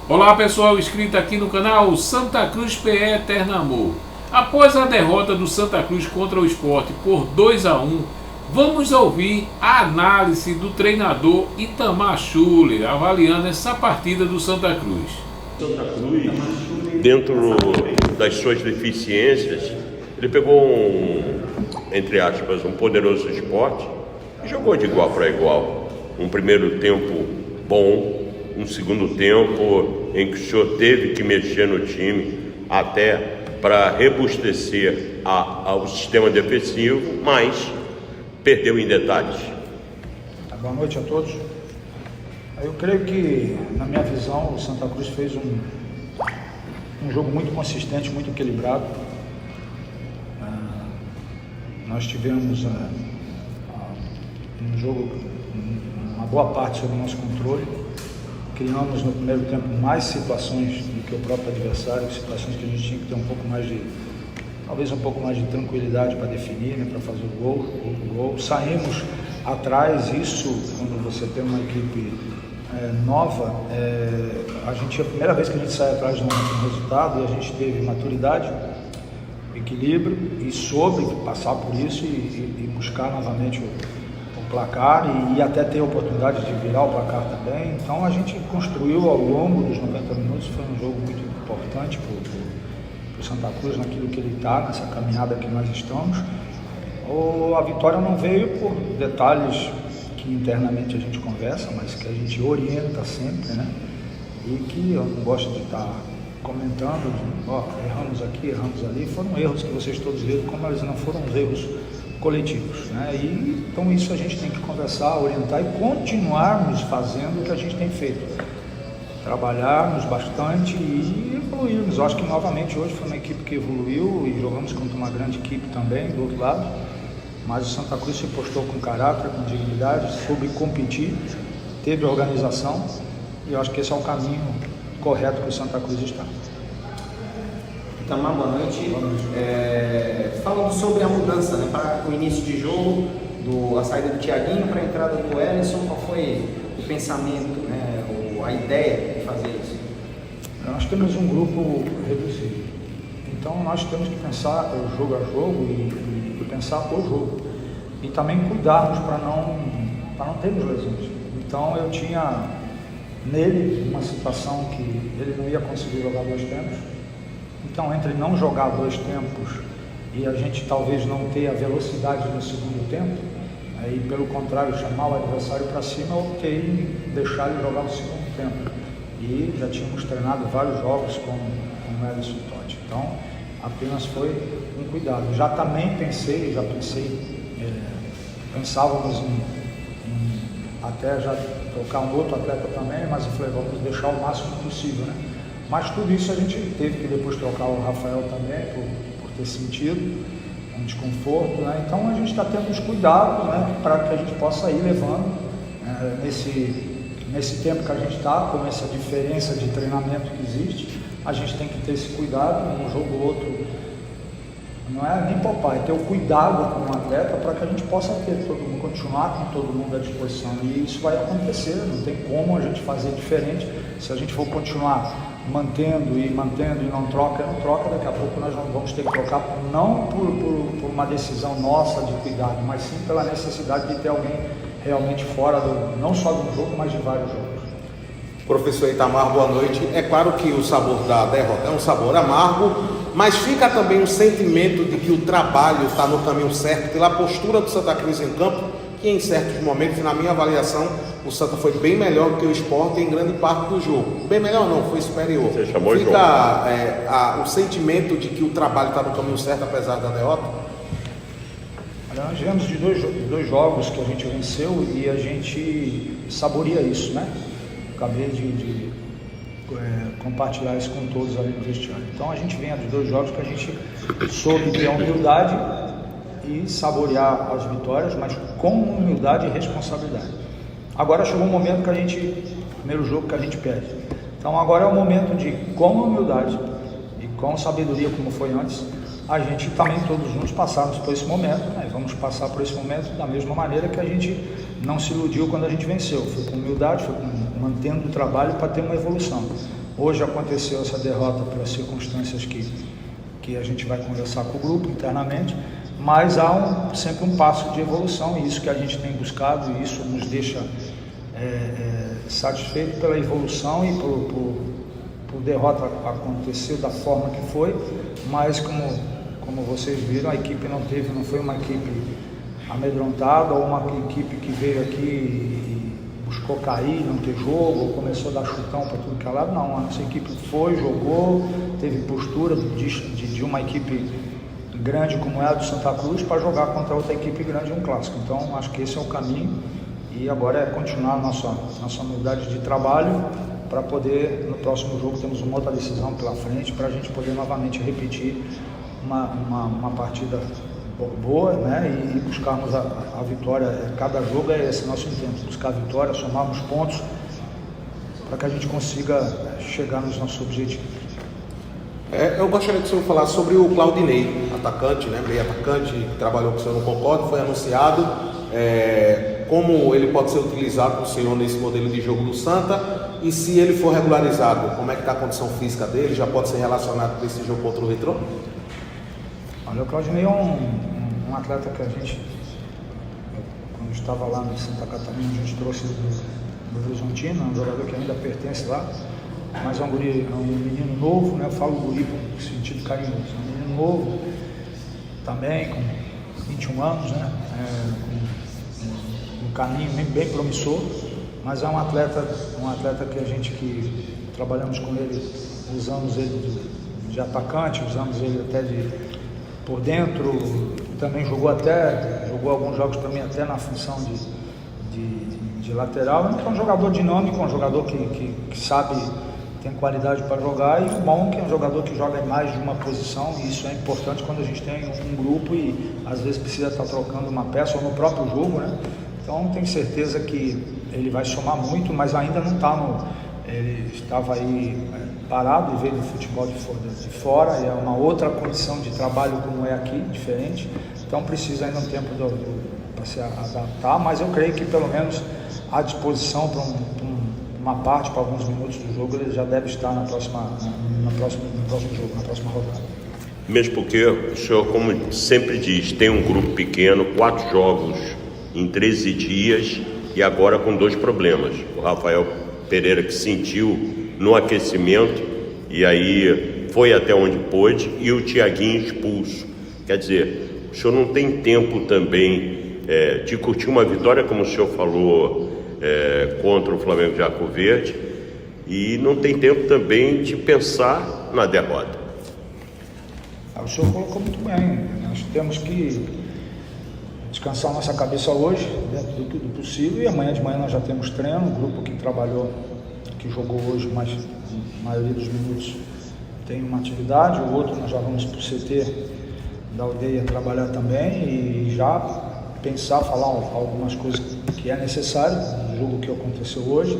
Olá pessoal, inscrito aqui no canal Santa Cruz PE Eterno Amor. Após a derrota do Santa Cruz contra o Sport por 2-1, vamos ouvir a análise do treinador Itamar Schuller avaliando essa partida do Santa Cruz. Santa Cruz, dentro das suas deficiências, ele pegou entre aspas, um poderoso Sport e jogou de igual para igual. Um primeiro tempo bom, um segundo tempo em que o senhor teve que mexer no time até para rebustecer ao sistema defensivo, mas perdeu em detalhes. Boa noite a todos. Eu creio que, na minha visão, o Santa Cruz fez um jogo muito consistente, muito equilibrado. Nós tivemos um jogo, uma boa parte sob o nosso controle. Criamos no primeiro tempo mais situações do que o próprio adversário, situações que a gente tinha que ter talvez um pouco mais de tranquilidade para definir, né, para fazer o gol. Saímos atrás, isso quando você tem uma equipe nova, a primeira vez que a gente sai atrás de um resultado, e a gente teve maturidade, equilíbrio e soube passar por isso e buscar novamente o placar e até ter a oportunidade de virar o placar também. Então a gente construiu ao longo dos 90 minutos, foi um jogo muito importante para o Santa Cruz naquilo que ele está, nessa caminhada que nós estamos. A vitória não veio por detalhes que internamente a gente conversa, mas que a gente orienta sempre, né? E que eu não gosto de estar comentando, erramos aqui, erramos ali, foram erros que vocês todos viram, como eles não foram os erros coletivos, né? E então isso a gente tem que conversar, orientar e continuarmos fazendo o que a gente tem feito, trabalharmos bastante e evoluirmos. Eu acho que novamente hoje foi uma equipe que evoluiu e jogamos contra uma grande equipe também do outro lado, mas o Santa Cruz se postou com caráter, com dignidade, soube competir, teve organização e eu acho que esse é o caminho correto que o Santa Cruz está. Itamar, boa noite. Falando sobre a mudança, né, para o início de jogo, a saída do Thiaguinho para a entrada do Wellington, qual foi o pensamento, né, ou a ideia de fazer isso? Nós temos um grupo reduzido, então nós temos que pensar jogo a jogo e pensar o jogo e também cuidarmos para não termos lesões. Então eu tinha nele uma situação que ele não ia conseguir jogar 2 tempos. Então, entre não jogar 2 tempos e a gente talvez não ter a velocidade no segundo tempo, e pelo contrário chamar o adversário para cima, eu optei em deixar ele jogar no segundo tempo. E já tínhamos treinado vários jogos com o Wellington Totti. Então, apenas foi um cuidado. Pensávamos em até já tocar um outro atleta também, mas eu falei, vamos deixar o máximo possível, né? Mas tudo isso a gente teve que depois trocar o Rafael também, por ter sentido um desconforto, né? Então a gente está tendo os cuidados, né, para que a gente possa ir levando nesse tempo que a gente está, com essa diferença de treinamento que existe, a gente tem que ter esse cuidado, um jogo ou outro, não é nem poupar, é ter o cuidado com o atleta para que a gente possa continuar com todo mundo à disposição. E isso vai acontecer, não tem como a gente fazer diferente. Se a gente for continuar mantendo e não troca, daqui a pouco nós vamos ter que trocar, não por uma decisão nossa de cuidado, mas sim pela necessidade de ter alguém realmente fora, não só de um jogo, mas de vários jogos. Professor Itamar, boa noite. É claro que o sabor da derrota é um sabor amargo, mas fica também um sentimento de que o trabalho está no caminho certo, pela postura do Santa Cruz em campo, que em certos momentos, na minha avaliação, o Santa foi bem melhor do que o Sport em grande parte do jogo. Bem melhor não, foi superior. Você chamou o jogo. Fica o sentimento de que o trabalho está no caminho certo, apesar da derrota? Nós viemos de dois jogos que a gente venceu e a gente saboreia isso, né? Acabei de compartilhar isso com todos ali no vestiário. Então a gente vem de 2 jogos que a gente soube ter a humildade e saborear as vitórias, mas com humildade e responsabilidade. Agora chegou um momento primeiro jogo que a gente perde. Então agora é o momento de, com humildade e com sabedoria, como foi antes, a gente também todos juntos passarmos por esse momento, né? Vamos passar por esse momento da mesma maneira que a gente não se iludiu quando a gente venceu. Foi com humildade, foi mantendo o trabalho para ter uma evolução. Hoje aconteceu essa derrota pelas circunstâncias que a gente vai conversar com o grupo internamente, mas há sempre um passo de evolução, e isso que a gente tem buscado, e isso nos deixa satisfeito pela evolução e por derrota acontecer da forma que foi, mas como vocês viram, a equipe não foi uma equipe amedrontada ou uma equipe que veio aqui e buscou cair, não ter jogo, ou começou a dar chutão para tudo que é lado. Não, a nossa equipe jogou, teve postura de uma equipe grande como é a do Santa Cruz para jogar contra outra equipe grande em um clássico. Então acho que esse é o caminho, e agora é continuar a nossa unidade de trabalho para poder, no próximo jogo, temos uma outra decisão pela frente, para a gente poder novamente repetir uma partida boa, né? E buscarmos a vitória. Cada jogo é esse nosso intento, buscar a vitória, somarmos pontos para que a gente consiga chegar nos nossos objetivos. Eu gostaria que o senhor falasse sobre o Claudinei, atacante, né? Meio atacante, que trabalhou com o senhor no Concorde, foi anunciado, como ele pode ser utilizado com o senhor nesse modelo de jogo do Santa, e se ele for regularizado, como é que está a condição física dele? Já pode ser relacionado com esse jogo contra o Retrô? Olha, o Claudinei é um atleta que a gente, quando estava lá no Santa Catarina, a gente trouxe do Horizontino, um jogador que ainda pertence lá, mas é um menino novo, né? Eu falo guri no sentido carinhoso, é um menino novo também, com 21 anos, né? Com um caminho bem promissor, mas é um atleta que a gente que trabalhamos com ele, usamos ele de atacante, usamos ele até por dentro, também jogou alguns jogos para mim até na função de lateral. Então é um jogador dinâmico, um jogador que sabe, tem qualidade para jogar, e o bom é que é um jogador que joga em mais de uma posição, e isso é importante quando a gente tem um grupo e às vezes precisa estar trocando uma peça ou no próprio jogo, né? Então tenho certeza que ele vai somar muito, mas ainda não está ele estava aí parado e veio do futebol de fora, é uma outra condição de trabalho como é aqui, diferente, então precisa ainda um tempo para se adaptar, mas eu creio que pelo menos à disposição para uma parte, para alguns minutos do jogo, ele já deve estar no próximo jogo, na próxima rodada. Mesmo porque o senhor, como sempre diz, tem um grupo pequeno, 4 jogos em 13 dias, e agora com 2 problemas. O Rafael Pereira, que sentiu no aquecimento e aí foi até onde pôde, e o Thiaguinho expulso. Quer dizer, o senhor não tem tempo também de curtir uma vitória, como o senhor falou, contra o Flamengo de Arco Verde, e não tem tempo também de pensar na derrota. O senhor colocou muito bem, nós temos que descansar nossa cabeça hoje, dentro do possível, e amanhã de manhã nós já temos treino, o grupo que trabalhou, que jogou hoje, mas a maioria dos minutos tem uma atividade, o outro nós já vamos para o CT da aldeia trabalhar também, e já pensar, falar algumas coisas que é necessário no jogo que aconteceu hoje,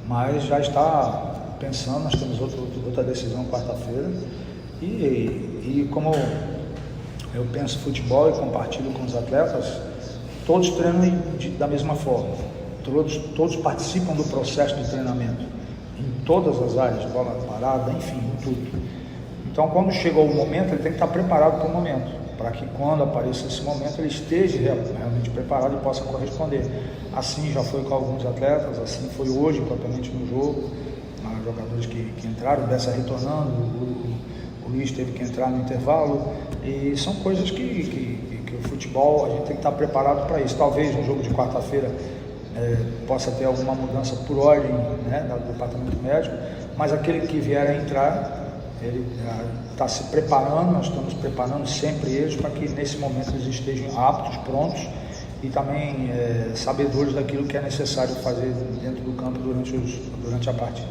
mas já está pensando, nós temos outra decisão quarta-feira, e como eu penso futebol e compartilho com os atletas, todos treinam da mesma forma, todos participam do processo de treinamento, em todas as áreas, bola parada, enfim, em tudo. Então, quando chegou o momento, ele tem que estar preparado para o momento, para que quando apareça esse momento, ele esteja realmente preparado e possa corresponder. Assim já foi com alguns atletas, assim foi hoje propriamente no jogo, jogadores que entraram, dessa retornando, o Luiz teve que entrar no intervalo, e são coisas que o futebol, a gente tem que estar preparado para isso. Talvez no jogo de quarta-feira possa ter alguma mudança por ordem, né, do departamento médico, mas aquele que vier a entrar, ele está se preparando, nós estamos preparando sempre eles para que nesse momento eles estejam aptos, prontos e também sabedores daquilo que é necessário fazer dentro do campo durante a partida.